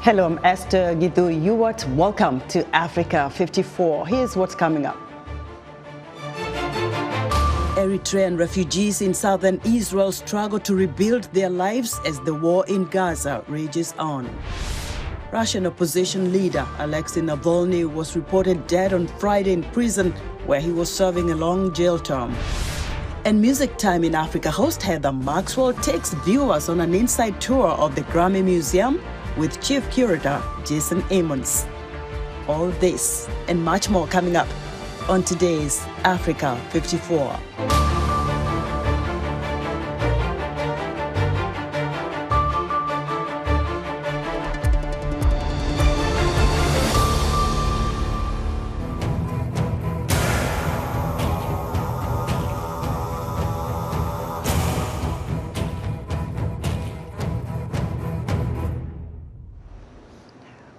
Hello, I'm Esther Gidu Yuwat. Welcome to Africa 54. Here's what's coming up. Eritrean refugees in southern Israel struggle to rebuild their lives as the war in Gaza rages on. Russian opposition leader Alexei Navalny was reported dead on Friday in prison where he was serving a long jail term. And Music Time in Africa host Heather Maxwell takes viewers on an inside tour of the Grammy Museum with Chief Curator Jasen Emmons. All this and much more coming up on today's Africa 54.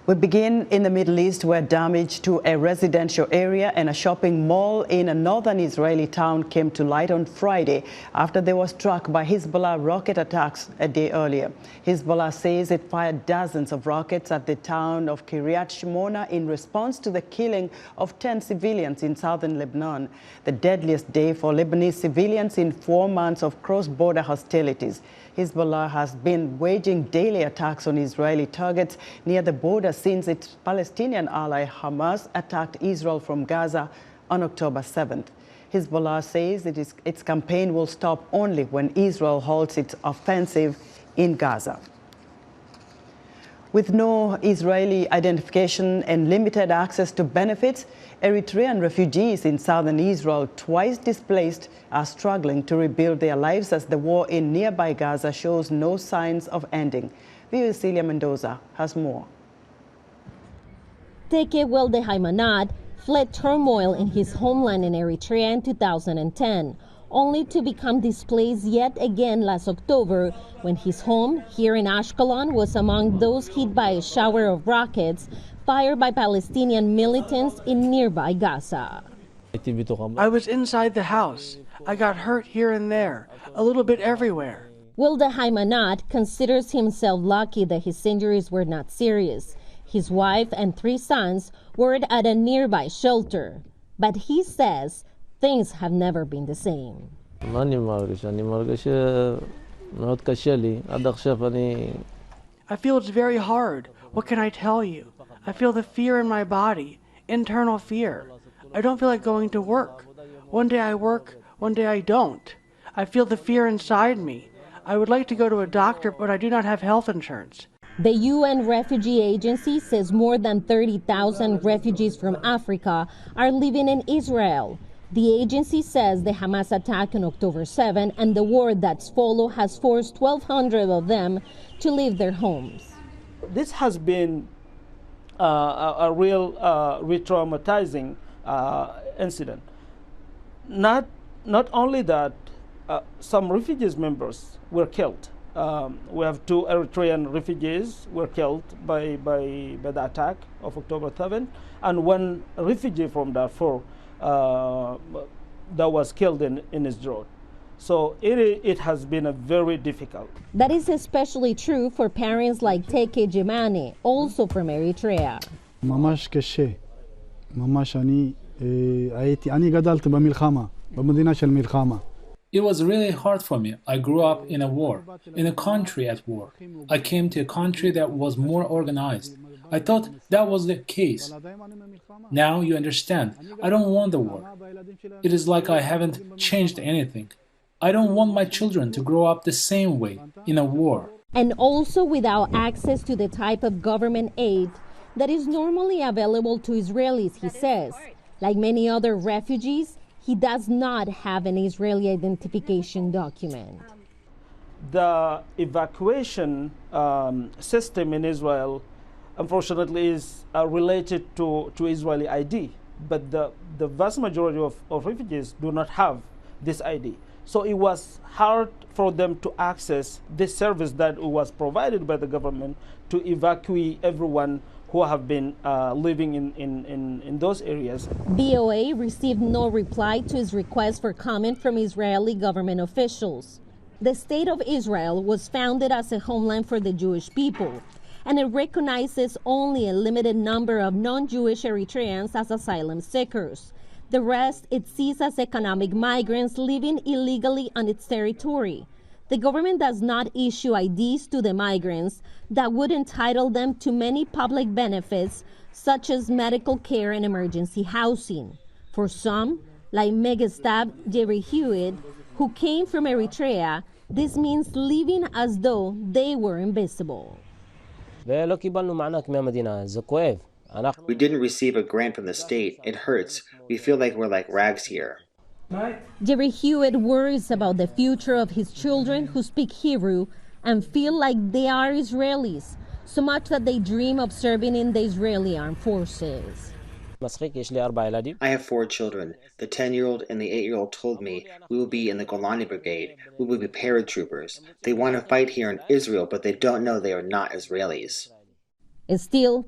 We begin in the Middle East, where damage to a residential area and a shopping mall in a northern Israeli town came to light on Friday after they were struck by Hezbollah rocket attacks a day earlier. Hezbollah says it fired dozens of rockets at the town of Kiryat Shmona in response to the killing of 10 civilians in southern Lebanon, the deadliest day for Lebanese civilians in 4 months of cross-border hostilities. Hezbollah has been waging daily attacks on Israeli targets near the border since its Palestinian ally Hamas attacked Israel from Gaza on October 7th. Hezbollah says its campaign will stop only when Israel halts its offensive in Gaza. With no Israeli identification and limited access to benefits, Eritrean refugees in southern Israel, twice displaced, are struggling to rebuild their lives as the war in nearby Gaza shows no signs of ending. VOA Celia Mendoza has more. Teke Welde Haimanot fled turmoil in his homeland in Eritrea in 2010, only to become displaced yet again last October when his home here in Ashkelon was among those hit by a shower of rockets fired by Palestinian militants in nearby Gaza. I was inside the house. I got hurt here and there, a little bit everywhere. Wilde Haimanot considers himself lucky that his injuries were not serious. His wife and 3 sons were at a nearby shelter, but he says things have never been the same. I feel it's very hard. What can I tell you? I feel the fear in my body, internal fear. I don't feel like going to work. One day I work, one day I don't. I feel the fear inside me. I would like to go to a doctor, but I do not have health insurance. The UN Refugee Agency says more than 30,000 refugees from Africa are living in Israel. The agency says the Hamas attack on October 7 and the war that's followed has forced 1,200 of them to leave their homes. This has been a real re-traumatizing incident. Not only that, some refugees members were killed. We have 2 Eritrean refugees were killed by the attack of October 7, and 1 refugee from Darfur that was killed in Israel. So it has been a very difficult. That is especially true for parents like Teke Jemane, also from Eritrea. ממש קשה. ממש אני גדלתי במלחמה, במדינה של מלחמה. It was really hard for me. I grew up in a war, in a country at war. I came to a country that was more organized. I thought that was the case. Now you understand. I don't want the war. It is like I haven't changed anything. I don't want my children to grow up the same way, in a war. And also without access to the type of government aid that is normally available to Israelis, he says. Like many other refugees, he does not have an Israeli identification document. The evacuation system in Israel, unfortunately, is related to Israeli ID, but the vast majority of refugees do not have this ID. So it was hard for them to access this service that was provided by the government to evacuate everyone who have been living in those areas. VOA received no reply to his request for comment from Israeli government officials. The State of Israel was founded as a homeland for the Jewish people. and it recognizes only a limited number of non-Jewish Eritreans as asylum seekers. The rest it sees as economic migrants living illegally on its territory. The government does not issue IDs to the migrants that would entitle them to many public benefits, such as medical care and emergency housing. For some, like Megastab Jerry Hewitt, who came from Eritrea, this means living as though they were invisible. We didn't receive a grant from the state. It hurts. We feel like we're like rags here. Jerry Hewitt worries about the future of his children who speak Hebrew and feel like they are Israelis, so much that they dream of serving in the Israeli armed forces. I have 4 children. The 10-year-old and the 8-year-old told me we will be in the Golani Brigade. We will be paratroopers. They want to fight here in Israel, but they don't know they are not Israelis. Still,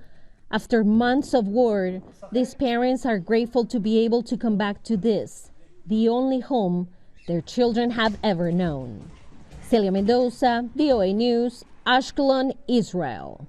after months of war, these parents are grateful to be able to come back to this, the only home their children have ever known. Celia Mendoza, VOA News, Ashkelon, Israel.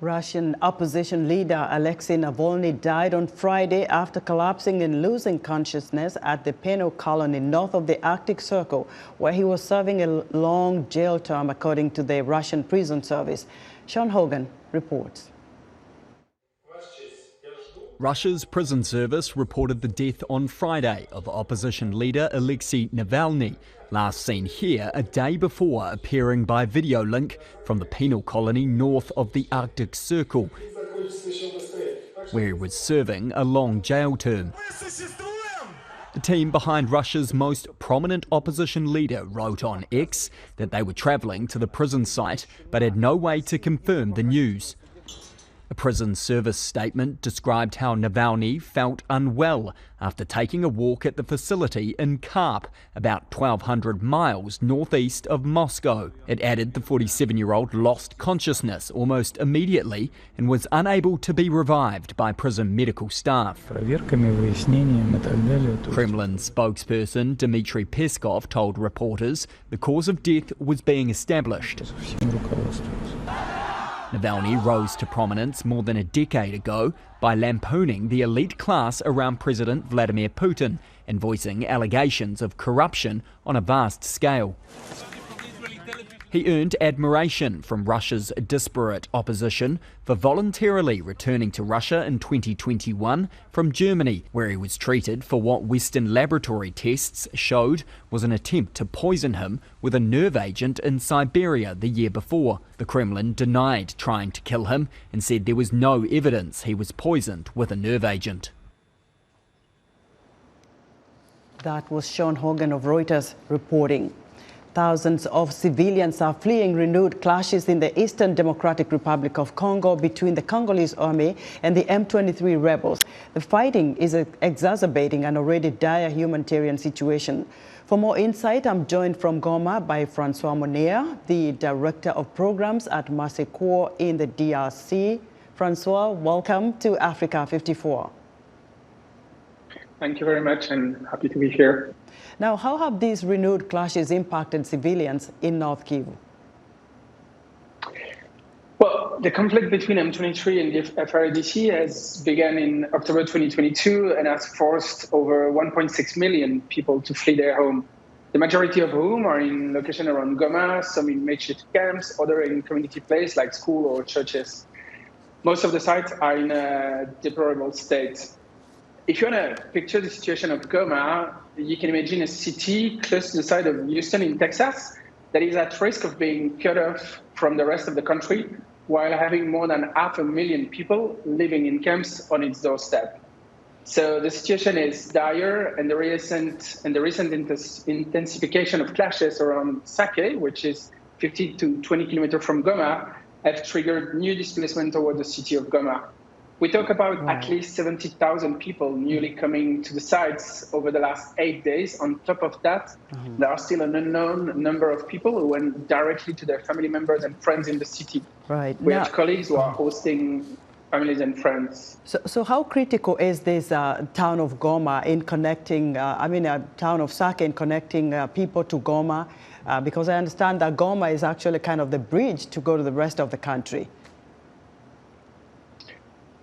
Russian opposition leader Alexei Navalny died on Friday after collapsing and losing consciousness at the penal colony north of the Arctic Circle, where he was serving a long jail term, according to the Russian prison service. Sean Hogan reports. Russia's prison service reported the death on Friday of opposition leader Alexei Navalny, last seen here a day before appearing by video link from the penal colony north of the Arctic Circle, where he was serving a long jail term. The team behind Russia's most prominent opposition leader wrote on X that they were travelling to the prison site but had no way to confirm the news. A prison service statement described how Navalny felt unwell after taking a walk at the facility in Karp, about 1,200 miles northeast of Moscow. It added the 47-year-old lost consciousness almost immediately and was unable to be revived by prison medical staff. Kremlin spokesperson Dmitry Peskov told reporters the cause of death was being established. Navalny rose to prominence more than a decade ago by lampooning the elite class around President Vladimir Putin and voicing allegations of corruption on a vast scale. He earned admiration from Russia's disparate opposition for voluntarily returning to Russia in 2021 from Germany, where he was treated for what Western laboratory tests showed was an attempt to poison him with a nerve agent in Siberia the year before. The Kremlin denied trying to kill him and said there was no evidence he was poisoned with a nerve agent. That was Sean Hogan of Reuters reporting. Thousands of civilians are fleeing renewed clashes in the Eastern Democratic Republic of Congo between the Congolese army and the M23 rebels. The fighting is exacerbating an already dire humanitarian situation. For more insight, I'm joined from Goma by Francois Monia, the Director of Programs at Mercy Corps in the DRC. Francois, welcome to Africa 54. Thank you very much, and happy to be here. Now, how have these renewed clashes impacted civilians in North Kivu? Well, the conflict between M23 and the FARDC has begun in October 2022 and has forced over 1.6 million people to flee their home, the majority of whom are in locations around Goma, some in makeshift camps, others in community places like schools or churches. Most of the sites are in a deplorable state. If you want to picture the situation of Goma, you can imagine a city close to the side of Houston in Texas that is at risk of being cut off from the rest of the country while having more than 500,000 people living in camps on its doorstep. So the situation is dire, and the recent intensification of clashes around Sake, which is 50 to 20 kilometers from Goma, have triggered new displacement toward the city of Goma. We talk about at least 70,000 people newly coming to the sites over the last 8 days. On top of that, there are still an unknown number of people who went directly to their family members and friends in the city. Right. We have colleagues who are hosting families and friends. So how critical is this town of Goma in connecting, town of Sake in connecting people to Goma? Because I understand that Goma is actually kind of the bridge to go to the rest of the country.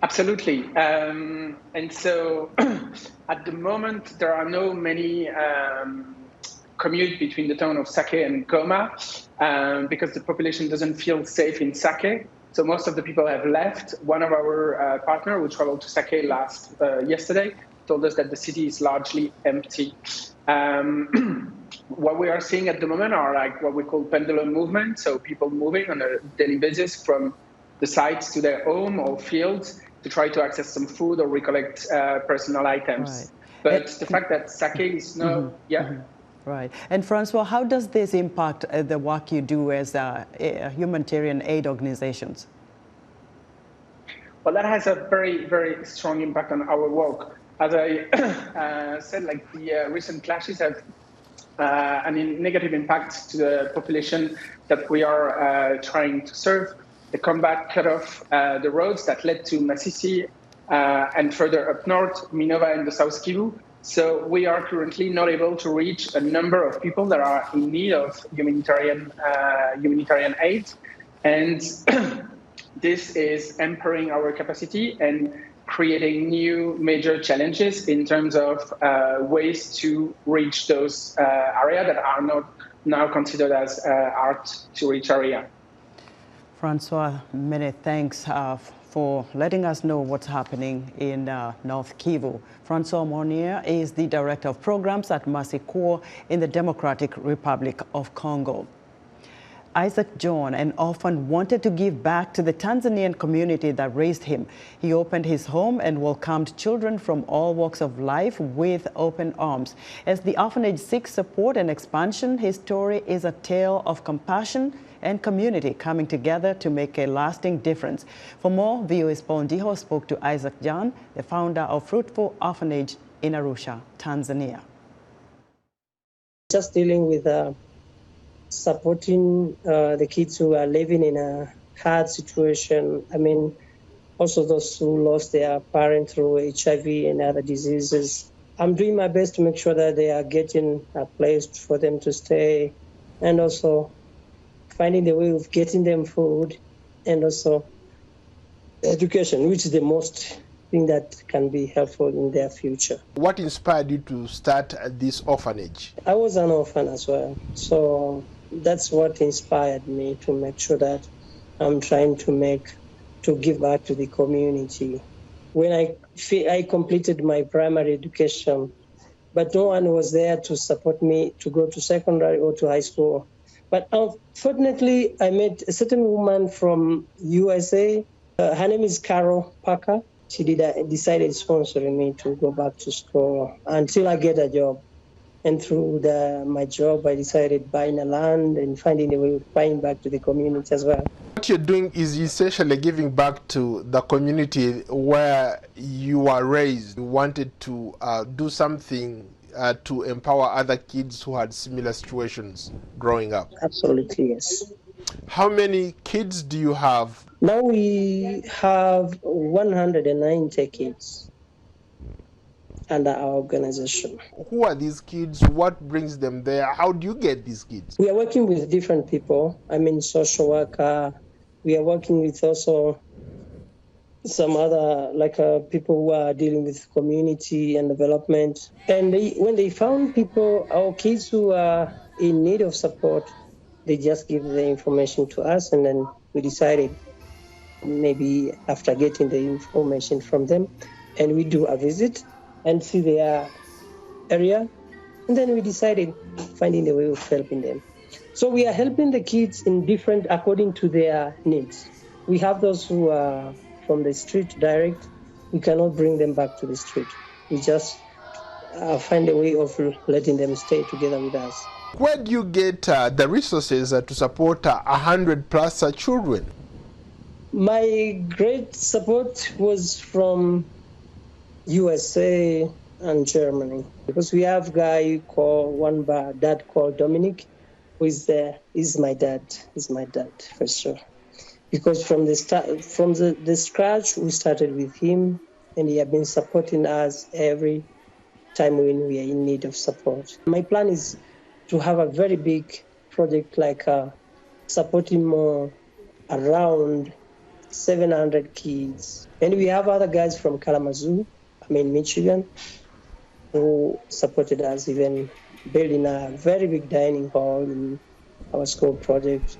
Absolutely. And so at the moment, there are no many commute between the town of Sake and Goma because the population doesn't feel safe in Sake. So most of the people have left. One of our partners who traveled to Sake yesterday told us that the city is largely empty. What we are seeing at the moment are like what we call pendulum movement. So people moving on a daily basis from the sites to their home or fields to try to access some food or recollect personal items. Right. But the fact that Sake is no, Right. And Francois, how does this impact the work you do as humanitarian aid organizations? Well, that has a very, very strong impact on our work. As I said, like the recent clashes have a negative impact to the population that we are trying to serve. The combat cut off the roads that led to Masisi and further up north, Minova and the South Kivu. So we are currently not able to reach a number of people that are in need of humanitarian aid. And this is hampering our capacity and creating new major challenges in terms of ways to reach those areas that are not now considered as hard to reach area. Francois, many thanks for letting us know what's happening in North Kivu. Francois Monnier is the Director of Programs at Mercy Corps in the Democratic Republic of Congo. Isaac John, an orphan, wanted to give back to the Tanzanian community that raised him. He opened his home and welcomed children from all walks of life with open arms. As the orphanage seeks support and expansion, his story is a tale of compassion and community coming together to make a lasting difference. For more, VOA's Paul Ndiho spoke to Isaac John, the founder of Fruitful Orphanage in Arusha, Tanzania. Just dealing with supporting the kids who are living in a hard situation. I mean, also those who lost their parent through HIV and other diseases. I'm doing my best to make sure that they are getting a place for them to stay, and also finding the way of getting them food, and also education, which is the most thing that can be helpful in their future. What inspired you to start this orphanage? I was an orphan as well, so that's what inspired me to make sure that I'm trying to give back to the community. When I completed my primary education, but no one was there to support me to go to secondary or to high school. But unfortunately, I met a certain woman from USA. Her name is Carol Parker. She decided sponsoring me to go back to school until I get a job. And through my job, I decided buying a land and finding a way of buying back to the community as well. What you're doing is essentially giving back to the community where you were raised. You wanted to do something to empower other kids who had similar situations growing up. Absolutely, yes. How many kids do you have? Now we have 190 kids under our organization. Who are these kids? What brings them there? How do you get these kids? We are working with different people. I mean, social worker. We are working with also some other people who are dealing with community and development. And when they found people, our kids who are in need of support, they just give the information to us, and then we decided maybe after getting the information from them, and we do a visit and see their area, and then we decided finding a way of helping them. So we are helping the kids in different according to their needs. We have those who are from the street direct. We cannot bring them back to the street. We just find a way of letting them stay together with us. Where do you get the resources to support 100+ children? My great support was from USA and Germany, because we have a guy called dad called Dominic, who is my dad. He's my dad for sure. because from the start, from the scratch, we started with him, and he has been supporting us every time when we are in need of support. My plan is to have a very big project like supporting more around 700 kids. And we have other guys from Kalamazoo, Michigan, who supported us even building a very big dining hall in our school project.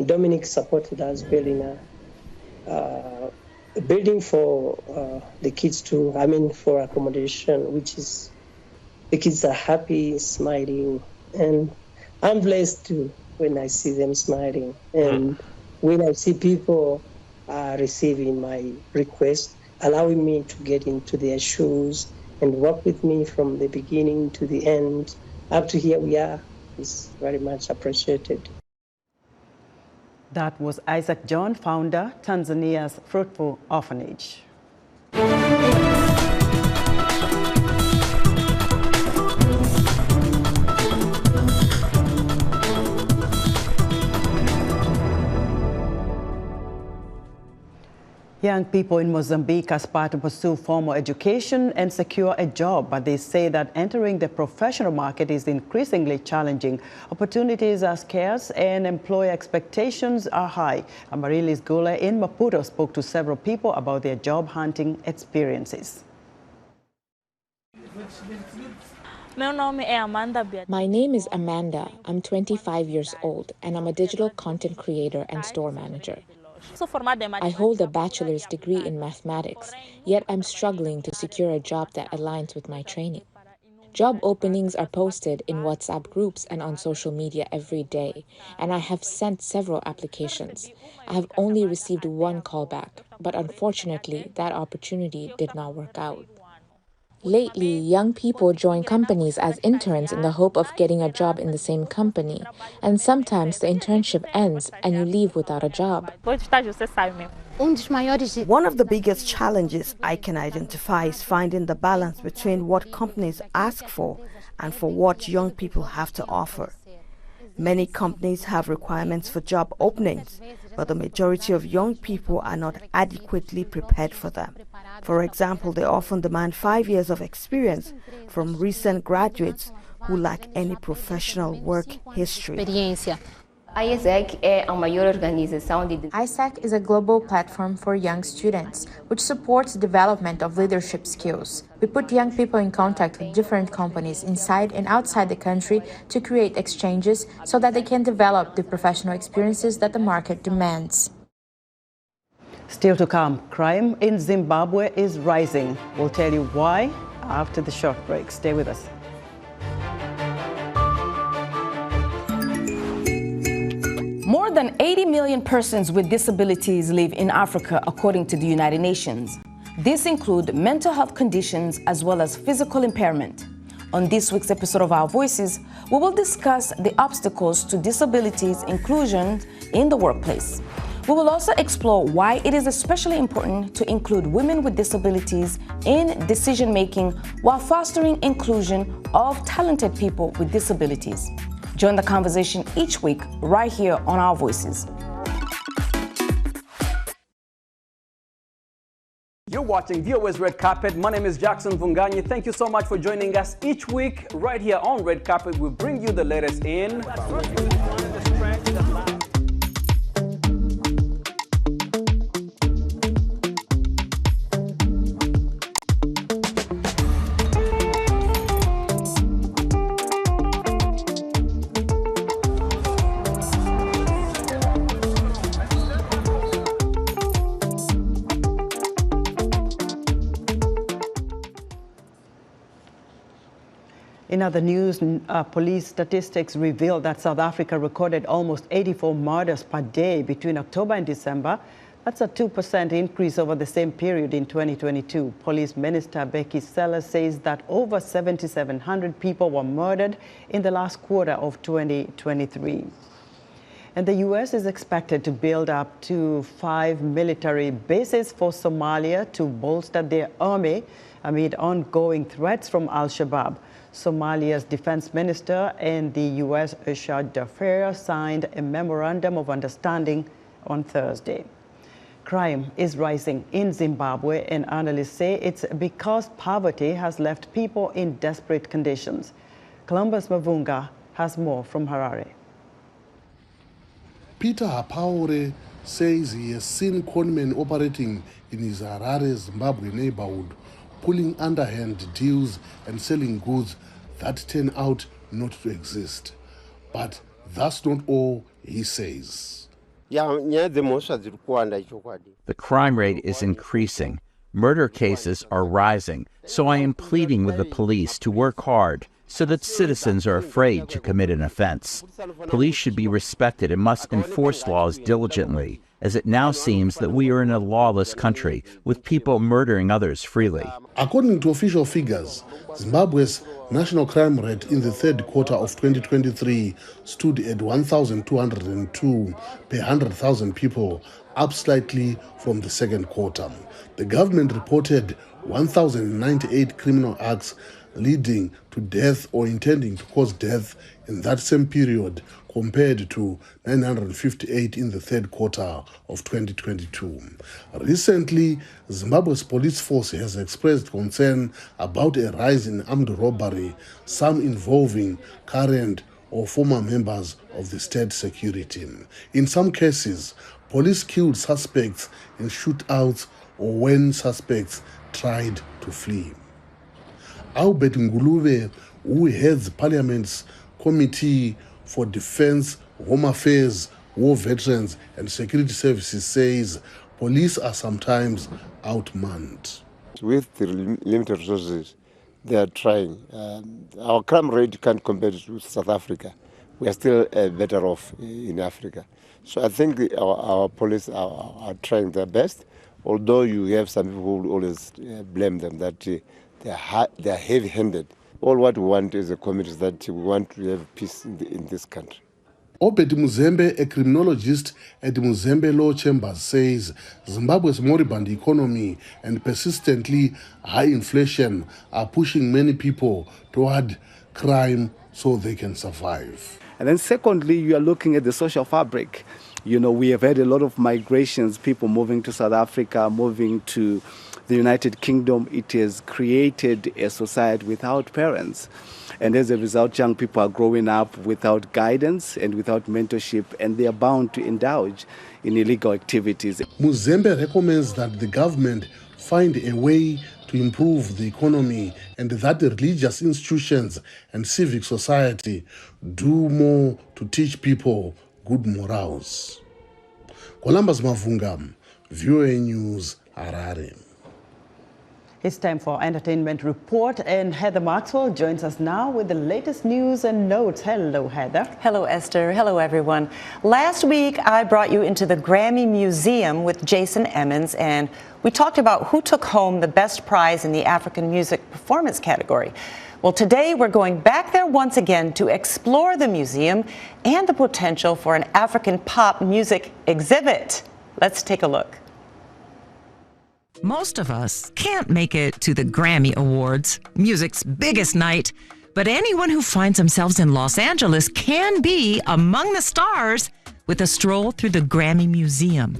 Dominic supported us building a building for the kids for accommodation, which is, the kids are happy, smiling, and I'm blessed too when I see them smiling. And when I see people receiving my request, allowing me to get into their shoes and work with me from the beginning to the end, up to here we are, is very much appreciated. That was Isaac John, founder, Tanzania's Fruitful Orphanage. Young people in Mozambique aspire to pursue formal education and secure a job, but they say that entering the professional market is increasingly challenging. Opportunities are scarce and employer expectations are high. Amarilis Gule in Maputo spoke to several people about their job hunting experiences. My name is Amanda. I'm 25 years old, and I'm a digital content creator and store manager. I hold a bachelor's degree in mathematics, yet I'm struggling to secure a job that aligns with my training. Job openings are posted in WhatsApp groups and on social media every day, and I have sent several applications. I have only received one callback, but unfortunately, that opportunity did not work out. Lately, young people join companies as interns in the hope of getting a job in the same company, and sometimes the internship ends and you leave without a job. One of the biggest challenges I can identify is finding the balance between what companies ask for and for what young people have to offer. Many companies have requirements for job openings, but the majority of young people are not adequately prepared for them. For example, they often demand 5 years of experience from recent graduates who lack any professional work history. ISEC is a global platform for young students, which supports the development of leadership skills. We put young people in contact with different companies inside and outside the country to create exchanges so that they can develop the professional experiences that the market demands. Still to come, crime in Zimbabwe is rising. We'll tell you why after the short break. Stay with us. More than 80 million persons with disabilities live in Africa, according to the United Nations. These include mental health conditions as well as physical impairment. On this week's episode of Our Voices, we will discuss the obstacles to disabilities inclusion in the workplace. We will also explore why it is especially important to include women with disabilities in decision-making while fostering inclusion of talented people with disabilities. Join the conversation each week right here on Our Voices. You're watching VOA's Red Carpet. My name is Jackson Vunganyi. Thank you so much for joining us each week right here on Red Carpet. We bring you the latest in In other news, police statistics reveal that South Africa recorded almost 84 murders per day between October and December. That's a 2% increase over the same period in 2022. Police Minister Becky Sellers says that over 7,700 people were murdered in the last quarter of 2023. And the U.S. is expected to build up to 5 military bases for Somalia to bolster their army amid ongoing threats from Al-Shabaab. Somalia's defense minister and the U.S. Ashad Jaffer signed a memorandum of understanding on Thursday. Crime is rising in Zimbabwe, and analysts say it's because poverty has left people in desperate conditions. Columbus Mavunga has more from Harare. Peter Hapaure says he has seen conmen operating in his Harare, Zimbabwe neighborhood, pulling underhand deals and selling goods that turn out not to exist. But that's not all, he says. The crime rate is increasing. Murder cases are rising. So I am pleading with the police to work hard so that citizens are afraid to commit an offense. Police should be respected and must enforce laws diligently, as it now seems that we are in a lawless country with people murdering others freely. According to official figures, Zimbabwe's national crime rate in the third quarter of 2023 stood at 1,202 per 100,000 people, up slightly from the second quarter. The government reported 1,098 criminal acts leading to death or intending to cause death in that same period, compared to 958 in the third quarter of 2022. Recently, Zimbabwe's police force has expressed concern about a rise in armed robbery, some involving current or former members of the state security. In some cases, police killed suspects in shootouts or when suspects tried to flee. Albert Ngulube, who heads Parliament's Committee for Defense, Home Affairs, War Veterans and Security Services, says police are sometimes outmanned. With the limited resources, they are trying. Our crime rate can't compare with South Africa. We are still better off in Africa. So I think our police are trying their best, although you have some people who always blame them that they are heavy-handed. All what we want as a community is that we want to have peace in this country. Obed Muzembe, a criminologist at the Muzembe Law Chambers, says Zimbabwe's moribund economy and persistently high inflation are pushing many people toward crime so they can survive. And then secondly, you are looking at the social fabric. You know, we have had a lot of migrations, people moving to South Africa, moving to the United Kingdom. It has created a society without parents. And as a result, young people are growing up without guidance and without mentorship, and they are bound to indulge in illegal activities. Muzembe recommends that the government find a way to improve the economy and that the religious institutions and civic society do more to teach people good morals. Columbus Mavunga, VOA News, Harare. It's time for Entertainment Report, and Heather Maxwell joins us now with the latest news and notes. Hello, Heather. Hello, Esther. Hello, everyone. Last week, I brought you into the Grammy Museum with Jasen Emmons, and we talked about who took home the best prize in the African music performance category. Well, today we're going back there once again to explore the museum and the potential for an African pop music exhibit. Let's take a look. Most of us can't make it to the Grammy Awards, music's biggest night, but anyone who finds themselves in Los Angeles can be among the stars with a stroll through the Grammy Museum.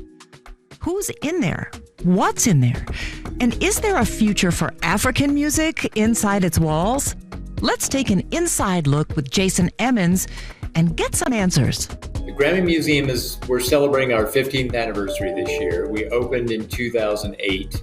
Who's in there? What's in there? And is there a future for African music inside its walls? Let's take an inside look with Jasen Emmons and get some answers. The Grammy Museum we're celebrating our 15th anniversary this year. We opened in 2008,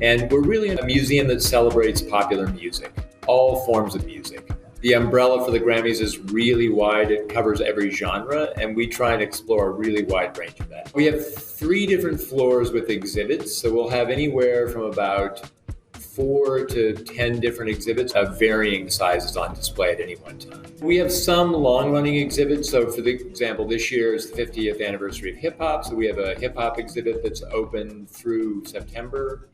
and we're really a museum that celebrates popular music, all forms of music. The umbrella for the Grammys is really wide. It covers every genre, and we try and explore a really wide range of that. We have 3 different floors with exhibits, so we'll have anywhere from about 4 to 10 different exhibits of varying sizes on display at any one time. We have some long-running exhibits. So for example, this year is the 50th anniversary of hip-hop. So we have a hip-hop exhibit that's open through September.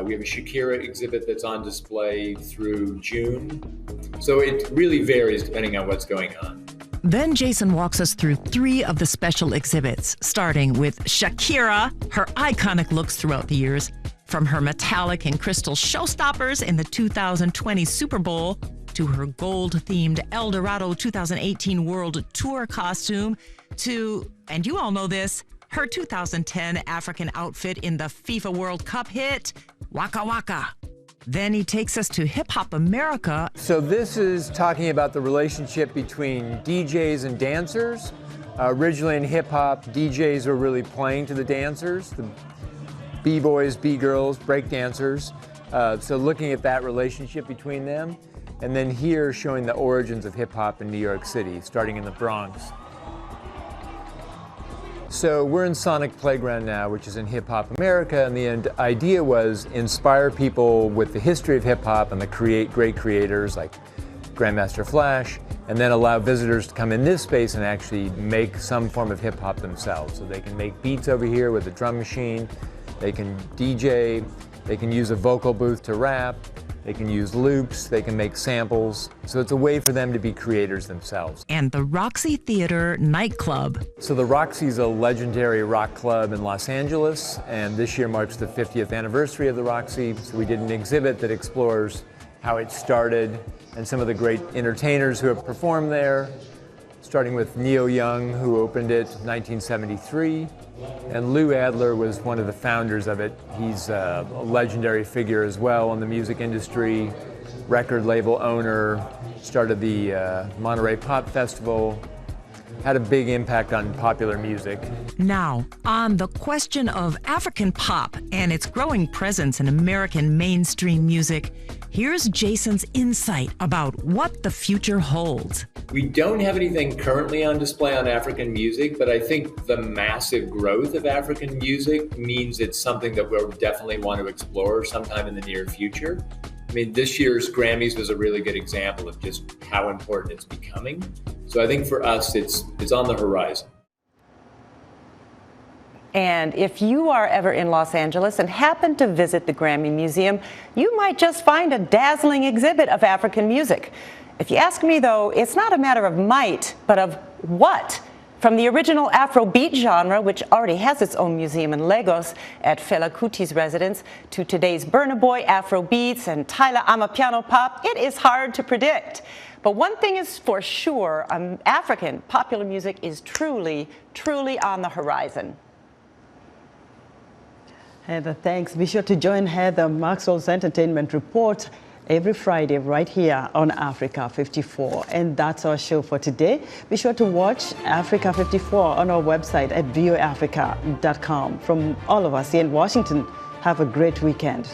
We have a Shakira exhibit that's on display through June. So it really varies depending on what's going on. Then Jasen walks us through 3 of the special exhibits, starting with Shakira, her iconic looks throughout the years, from her metallic and crystal showstoppers in the 2020 Super Bowl to her gold-themed El Dorado 2018 World Tour costume to, and you all know this, Her 2010 African outfit in the FIFA World Cup hit, Waka Waka. Then he takes us to Hip Hop America. So this is talking about the relationship between DJs and dancers. Originally in hip hop, DJs were really playing to the dancers, the B-boys, B-girls, break dancers. So looking at that relationship between them. And then here showing the origins of hip hop in New York City, starting in the Bronx. So we're in Sonic Playground now, which is in Hip Hop America, and the idea was inspire people with the history of hip hop and the great creators like Grandmaster Flash, and then allow visitors to come in this space and actually make some form of hip hop themselves. So they can make beats over here with a drum machine, they can DJ, they can use a vocal booth to rap, they can use loops, they can make samples. So it's a way for them to be creators themselves. And the Roxy Theater nightclub. So the Roxy is a legendary rock club in Los Angeles, and this year marks the 50th anniversary of the Roxy. So we did an exhibit that explores how it started and some of the great entertainers who have performed there, starting with Neil Young, who opened it in 1973. And Lou Adler was one of the founders of it. He's a legendary figure as well in the music industry, record label owner, started the Monterey Pop Festival, had a big impact on popular music. Now, on the question of African pop and its growing presence in American mainstream music, here's Jasen's insight about what the future holds. We don't have anything currently on display on African music, but I think the massive growth of African music means it's something that we'll definitely want to explore sometime in the near future. I mean, this year's Grammys was a really good example of just how important it's becoming. So I think for us, it's on the horizon. And if you are ever in Los Angeles and happen to visit the Grammy Museum, you might just find a dazzling exhibit of African music. If you ask me, though, it's not a matter of might, but of what. From the original Afrobeat genre, which already has its own museum in Lagos at Fela Kuti's residence, to today's Burna Boy Afrobeats and Tyler Amapiano pop, it is hard to predict. But one thing is for sure, African popular music is truly, truly on the horizon. Heather, thanks. Be sure to join Heather Maxwell's Entertainment Report every Friday right here on Africa 54. And that's our show for today. Be sure to watch Africa 54 on our website at voaafrica.com. From all of us here in Washington, have a great weekend.